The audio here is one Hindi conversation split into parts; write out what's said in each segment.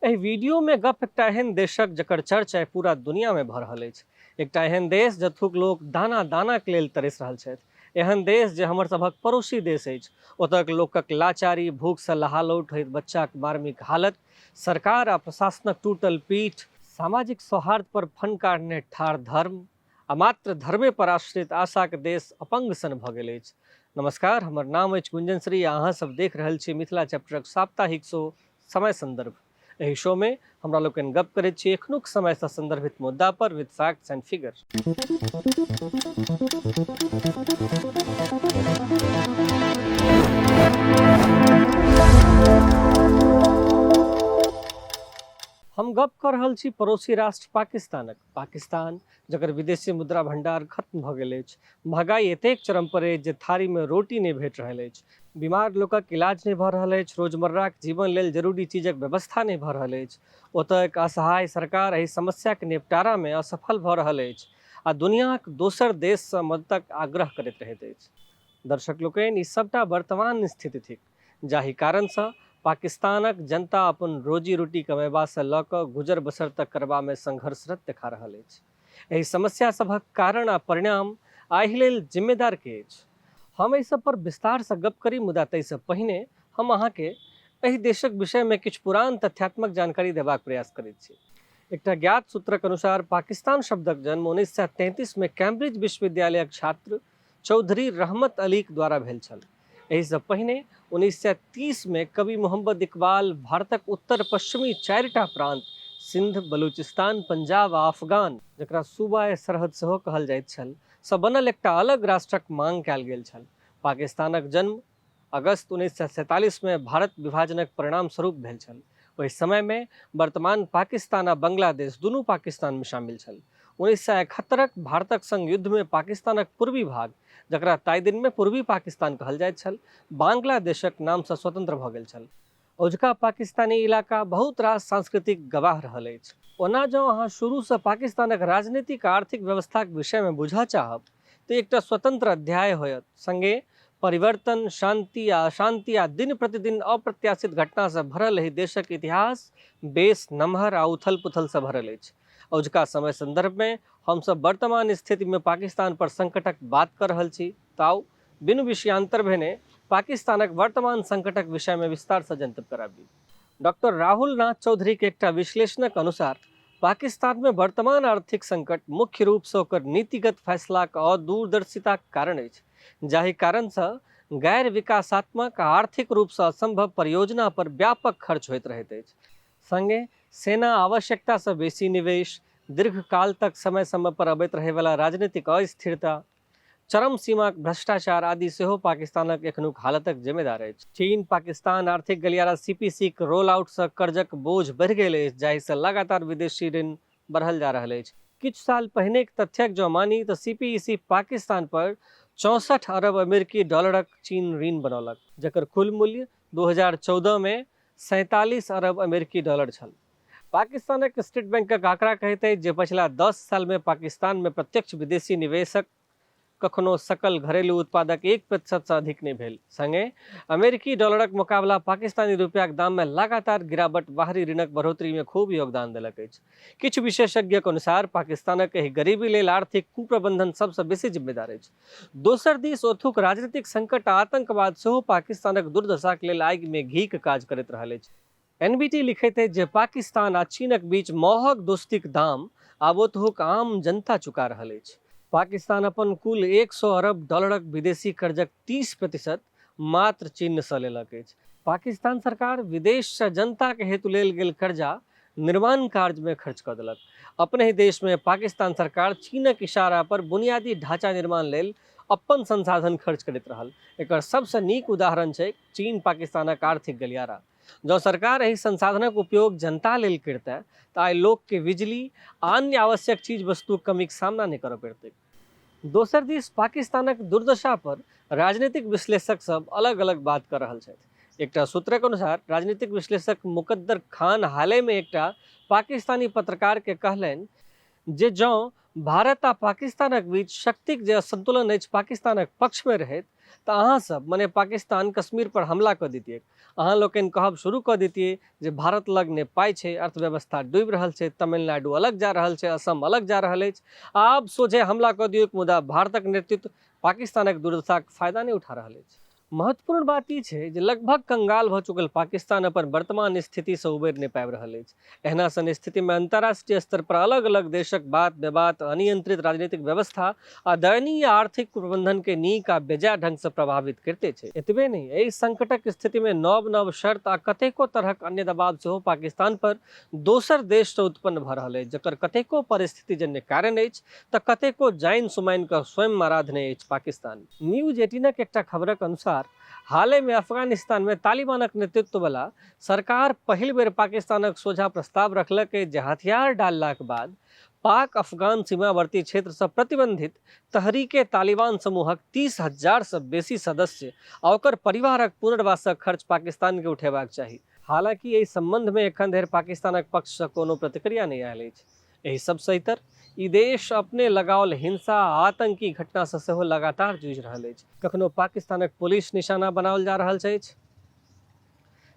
एहि वीडियो में गप एकटा एहन देशक जकर चर्चा पूरा दुनिया में भऽ रहल अछि। एकटा एहन देश जतुक लोक दाना दाना के लेल तरसि रहल छथि। एहन देश जे हमर सभक पड़ोसी देश अछि। ओतक लोकक लाचारी, भूख से लहालौट होइत बच्चाक मार्मिक हालत, सरकार आ प्रशासनक टूटल पीठ, सामाजिक सौहार्द पर फनकारने ठाढ़ धर्म आ मात्र धर्मे पर आश्रित आशाक देश अपंग सन भऽ गेल अछि। नमस्कार, हमर नाम अछि गुंजन श्री आ अहाँ सब देख रहल छी मिथिला चैप्टरक साप्ताहिक शो समय संदर्भ। एहि शो में हमरा लोकनि गप करैत छी एखनुक समय से संदर्भित मुद्दा पर विद फैक्ट्स एंड फिगर्स। हम गप कर रहल छी पड़ोसी राष्ट्र पाकिस्तानक। पाकिस्तान जकर विदेशी मुद्रा भंडार खत्म भऽ गेल अछि, महगाई एतेक चरम पर अछि जे थारी में रोटी नहि भेट रहल अछि, बीमार लोकक इलाज नहीं भऽ रहल अछि, रोजमर्राक जीवन लेल जरूरी चीजक व्यवस्था नहीं भऽ रहल अछि। ओतऽ एक असहाय सरकार एहि समस्या के निपटारा में असफल भऽ रहल अछि आ दुनियाक दोसर देश से मददक आग्रह करैत रहैत अछि। दर्शक लोकनि, ई सबटा वर्तमान स्थिति थिक जाहि कारण से पाकिस्तानक जनता अपन रोजी रोटी कमेबा से लऽ कऽ गुजर बसर तक करबा में संघर्षरत देखा रहल अछि। एहि समस्या सभक कारण आ परिणाम एहि लेल जिम्मेदार के अछि। हम एहि सब पर विस्तार से गप करी, मुदा ताहिसँ पहिने हम अहाँके एहि देशक विषय में किछु पुरान तथ्यात्मक जानकारी देबाक प्रयास करैत छी। एकटा ज्ञात सूत्रक अनुसार पाकिस्तान शब्दक जन्म 1933 में कैम्ब्रिज विश्वविद्यालयक छात्र चौधरी रहमत अलीक द्वारा भेल छल। एहि से पहिने 1930 में कवि मोहम्मद इकबाल भारतक उत्तर पश्चिमी चारिटा प्रांत सिंध, बलूचिस्तान, पंजाब आ अफगान, जकरा सूबा सरहद सेहो कहल जाइत छल, से बनल एकटा अलग राष्ट्रक मांग कयल गेल छल। पाकिस्तानक जन्म अगस्त 1947 में भारत विभाजनक परिणाम स्वरूप भेल छल। ओहि समय में वर्तमान पाकिस्तान आ बांग्लादेश दुनू पाकिस्तान में शामिल छल। 1971 भारतक संग युद्ध में पाकिस्तानक पूर्वी भाग, जकरा ताहि दिन में पूर्वी पाकिस्तान कहल जाइत छल, बांग्लादेशक नाम से स्वतंत्र भऽ गेल छल। ओजुका पाकिस्तानी इलाका बहुत रास सांस्कृतिक गवाह रहल अछि। ओना जँ अहाँ शुरू से पाकिस्तानक राजनीतिक आर्थिक व्यवस्था के विषय में बुझऽ चाहब तऽ एकटा स्वतंत्र अध्याय होयत। संगे परिवर्तन, शांति आ अशांति आ दिन प्रतिदिन अप्रत्याशित घटना से भरल एहि देशक इतिहास बेस नमहर आ उथल पुथल से भरल अछि। ओजुका समय संदर्भ में हम सब वर्तमान स्थिति में पाकिस्तान पर संकटक बात कर रहल छी, ताउ बिनु विषयांतर भेने पाकिस्तानक वर्तमान संकटक विषय में विस्तार से जनतब कराबी। डॉक्टर राहुल नाथ चौधरी के एकटा विश्लेषणक अनुसार पाकिस्तान में वर्तमान आर्थिक संकट मुख्य रूप से ओकर नीतिगत फैसलाक अदूरदर्शिताक कारण अछि, जाहि कारण से गैर विकासात्मक आ आर्थिक रूप से असंभव परियोजना पर व्यापक खर्च होइत रहैत अछि। संगे सेना आवश्यकता से बेसी निवेश, दीर्घकाल तक समय समय पर अबैत रहे वाला राजनीतिक अस्थिरता, चरम सीमा भ्रष्टाचार आदि सेहो पाकिस्तानक एखनुक हालतक जिम्मेदार अछि। चीन पाकिस्तान आर्थिक गलियारा सीपीसी के रोल आउट से कर्जक बोझ बढ़ि गेल अछि, जाहि से लगातार विदेशी ऋण बढ़ल जा रहल अछि। किछु साल पहिने के तथ्यक जो मानी तो सीपीईसी पाकिस्तान पर 64 अरब अमेरिकी डॉलरक चीन ऋण बनौलक, जकर कुल मूल्य 2014 में 47 अरब अमेरिकी डॉलर छल। पाकिस्तानक स्टेट बैंकक आंकड़ा कहैत अछि जे पछिला 10 साल में पाकिस्तान में प्रत्यक्ष विदेशी निवेशक कखनो सकल घरेलू उत्पादक 1% से अधिक नहीं भेल। संगे अमेरिकी डॉलरक मुकाबला पाकिस्तानी रुपयाक दाम में लगातार गिरावट बाहरी ऋणक बढ़ोतरी में खूब योगदान देलक अछि। किछु विशेषज्ञक अनुसार पाकिस्तानक एहि गरीबी लेल आर्थिक कुप्रबंधन सबसे बेसी जिम्मेदार अछि। दोसर दिस ओथुक राजनीतिक संकट आ आतंकवाद सेहो पाकिस्तानक दुर्दशाक लेल आगि में घी के काज करैत रहल अछि। एनबीटी लिखैत अछि जे पाकिस्तान आ चीनक बीच महग दोस्तीक दाम आब ओतहुक आम जनता चुका रहल अछि। पाकिस्तान अपन कुल 100 अरब डॉलरक विदेशी कर्जक 30% मात्र चीन से लेलक अछि। पाकिस्तान सरकार विदेश से जनता के हेतु लेल गेल कर्जा निर्माण कार्य में खर्च कर देलक। अपने ही देश में पाकिस्तान सरकार चीनक इशारा पर बुनियादी ढांचा निर्माण लेल अपन संसाधन खर्च करैत रहल। एकर सबसे नीक उदाहरण छै चीन पाकिस्तानक आर्थिक गलियारा। जो सरकार एहि संसाधनक उपयोग जनता लेल करतै तऽ आइ लोक के बिजली आ अन्य आवश्यक चीज वस्तुक कमीक सामना नहीं करऽ पड़तै। दोसर दिस पाकिस्तानक दुर्दशा पर राजनीतिक विश्लेषक सब अलग अलग बात कर रहल छथि। एकटा सूत्रक अनुसार राजनीतिक विश्लेषक मुकद्दर खान हाले में एकटा पाकिस्तानी पत्रकार के कहलनि जे जँ भारत आ पाकिस्तानक बीच शक्तिक जे असंतुलन अछि पाकिस्तानक पक्ष में रहैत तो अहाँ सब मने पाकिस्तान कश्मीर पर हमला कर दितिए, अहाँ लोकनि कहब शुरू कर दितिए जे भारत लग ने पाई छै, अर्थव्यवस्था डूबि रहल छै, तमिलनाडु अलग जा रहल छै, असम अलग जा रहल अछि। आब सोझे हमला कर दियौ, मुदा भारतक नेतृत्व पाकिस्तानक दुर्दशाक फायदा नहीं उठा रहल अछि। महत्वपूर्ण बात ई छै जे लगभग कंगाल भ चुकल पाकिस्तान अपन वर्तमान स्थिति से उबरि नहीं पाबि रहल अछि। एहना सन स्थिति में अंतर्राष्ट्रीय स्तर पर अलग अलग देशक बात विवाद, अनियंत्रित राजनीतिक व्यवस्था आ दयनीय आर्थिक प्रबंधन के नीक आ बेजाय ढंग से प्रभावित करते छै। एतबे नहीं, एहि संकटक स्थिति में नव नव शर्त आ कतेको तरहक अन्य दबाव सेहो पाकिस्तान पर दोसर देश से उत्पन्न भ रहल अछि, जकर कतेको परिस्थिति जन्य कारण अछि तऽ कतेको जाइन सुमाइन कऽ स्वयं आराधने अछि पाकिस्तान। न्यूज 18 एकटा खबरक अनुसार हाल में अफगानिस्तान में तालिबानक नेतृत्व वाला सरकार पहिल बेर पाकिस्तानक सोझा प्रस्ताव रखलक जे हथियार डाललाक बाद पाक अफगान सीमावर्ती क्षेत्र से प्रतिबंधित तहरीके तालिबान समूहक 30,000 से बेसी सदस्य आ ओकर परिवारक पुनर्वासक खर्च पाकिस्तान के उठेबाक चाही। हालांकि एहि संबंध में एखन धरि पाकिस्तानक पक्ष से कोनो प्रतिक्रिया नहीं आयल अछि। एहि सबसे इतर ई देश अपने लगाओल हिंसा आ आतंकी घटना से सेहो लगातार जूझि रहल अछि। कखनो पाकिस्तानक पुलिस निशाना बनाओल जा रहल अछि,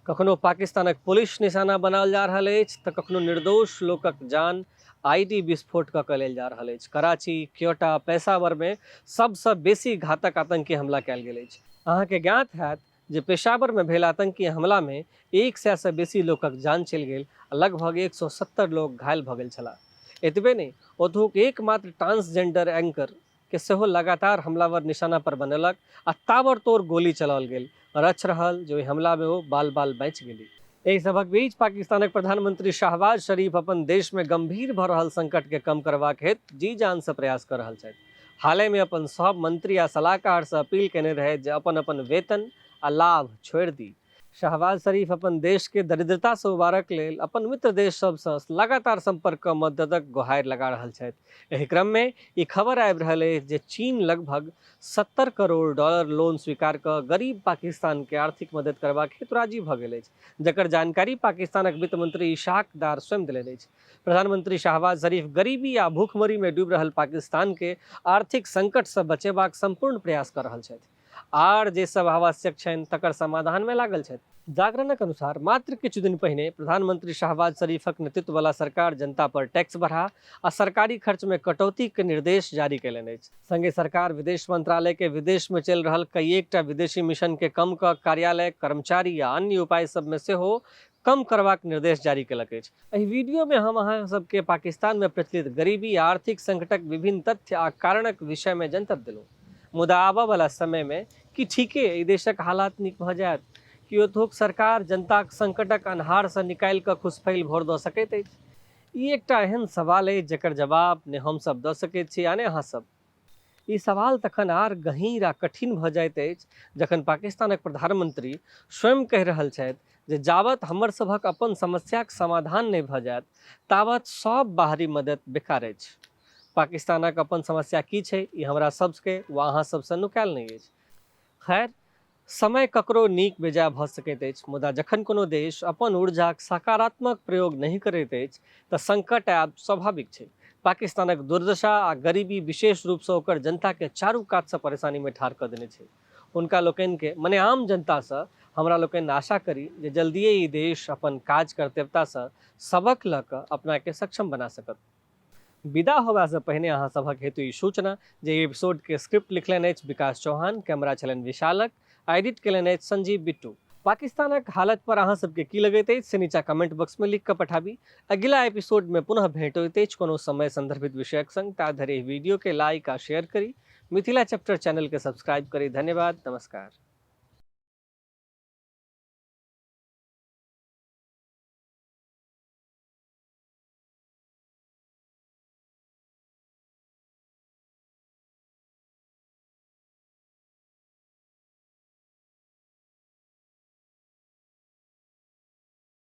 कखनो पाकिस्तानक पुलिस निशाना बनाओल जा रहल अछि तऽ कखनो निर्दोष लोकक जान आईडी विस्फोट कऽ कऽ लेल जा रहल अछि। कराची, क्योटा, पेशावर में सबसँ बेसी घातक आतंकी हमला कयल गेल अछि। अहाँके ज्ञात हैत जे पेशावर में भेल आतंकी हमला में 100 से बेसी लोकक जान चलि गेल आ लगभग 170 लोग घायल भऽ गेल छलाह। एतबे नहीं, ओतहुक एकमात्र ट्रांसजेंडर एंकर के सेहो लगातार हमलावर निशाना पर बनेलक आ ताबड़तोड़ गोली चलाओल गेल। रच रहल जो हमला में वो बाल बाल बचि गेली। एहि सभक बीच पाकिस्तानक प्रधानमंत्री शाहबाज शरीफ अपन देश में गंभीर भऽ रहल संकट के कम करबाक हेतु जी जान से प्रयास कर रहल छथि। हाल में अपन सब मंत्री आ सलाहकार से अपील केने रहे जे अपन अपन वेतन आ लाभ छोड़ि दी। शाहबाज शरीफ अपन देश के दरिद्रता से उबारक लेल अपन मित्र देश सबसँ लगातार संपर्क क मददक गुहारि लगा रहल छथि। एहि क्रम में ई खबर आबि रहल अछि जे चीन लगभग $70 करोड़ लोन स्वीकार कऽ गरीब पाकिस्तान के आर्थिक मदद करबाक हेतु राजी भऽ गेल अछि, जकर जानकारी पाकिस्तानक वित्त मंत्री इशाक डार स्वयं देलनि अछि। प्रधानमंत्री शाहबाज शरीफ गरीबी आ भूखमरी में डूबि रहल पाकिस्तान के आर्थिक संकट से बचेबाक संपूर्ण प्रयास कर रहल छथि आर जे सब आवश्यक छनि तकर समाधान में लागल छथि। जागरणक अनुसार मात्र किछु दिन पहिने प्रधानमंत्री शाहबाज शरीफक नेतृत्व वाला सरकार जनता पर टैक्स बढ़ा आ सरकारी खर्च में कटौती के निर्देश जारी कयलनि अछि। संगे सरकार विदेश मंत्रालय के विदेश में चलि रहल कईएकटा विदेशी मिशन के कम कऽ कार्यालय, कर्मचारी आ अन्य उपाय सब में सेहो कम करबाक निर्देश जारी कयलक अछि। एहि वीडियो में हम अहाँ सबके पाकिस्तान में प्रचलित गरीबी आ आर्थिक संकटक विभिन्न तथ्य आ कारणक विषय में जनतब देलहुँ। मुदा आबऽ वाला समय में कि ठीके एहि देशक हालात नीक भऽ जायत, कि ओतहुक सरकार जनताक संकटक अन्हार से निकालि कऽ खुशफैल भोर दऽ सकैत अछि? ई एकटा एहन सवाल अछि जकर जवाब ने हम सब दऽ सकैत छी आ ने अहाँ सब। ई सवाल तखन आर गहींर आ कठिन भऽ जाइत अछि जखन पाकिस्तानक प्रधानमंत्री स्वयं कहि रहल छथि जे जाबत हमर सभक अपन समस्याक समाधान नहीं भऽ जायत ताबत सब बाहरी मदद बेकार अछि। पाकिस्तानक अपन समस्या की छै ई हमरा सबके वा अहाँ सबसँ नुकायल नहीं अछि। खैर, समय ककरो नीक बेजाय भऽ सकैत अछि, मुदा जखन कोनो देश अपन ऊर्जाक सकारात्मक प्रयोग नहीं करैत अछि तऽ संकट आयब स्वाभाविक छै। पाकिस्तानक दुर्दशा आ गरीबी विशेष रूप से ओकर जनता के चारू कात से परेशानी में ठाढ़ कऽ देने छै। हुनका लोकनि के मने आम जनता से हमरा लोकनि आशा करी जे जल्दिए ई देश अपन काज कर्तव्यता से सबक लऽ कऽ अपना के सक्षम बना सकत। विदा होबा से पहिने अहाँ सभक हेतु ई सूचना जे एपिसोड के स्क्रिप्ट लिखलनि अछि विकास चौहान, कैमरा छलनि विशालक, एडिट केलनि अछि संजीव बिट्टू। पाकिस्तानक हालत पर अहाँ सबके की लगैत अछि से नीचा कमेंट बॉक्स में लिख कऽ पठाबी। अगिला एपिसोड में पुनः भेंट होइत अछि कोनो समय संदर्भित विषयक संग। ता धरि वीडियो के लाइक आ शेयर करी, मिथिला चैप्टर चैनल के सब्सक्राइब करी। धन्यवाद, नमस्कार।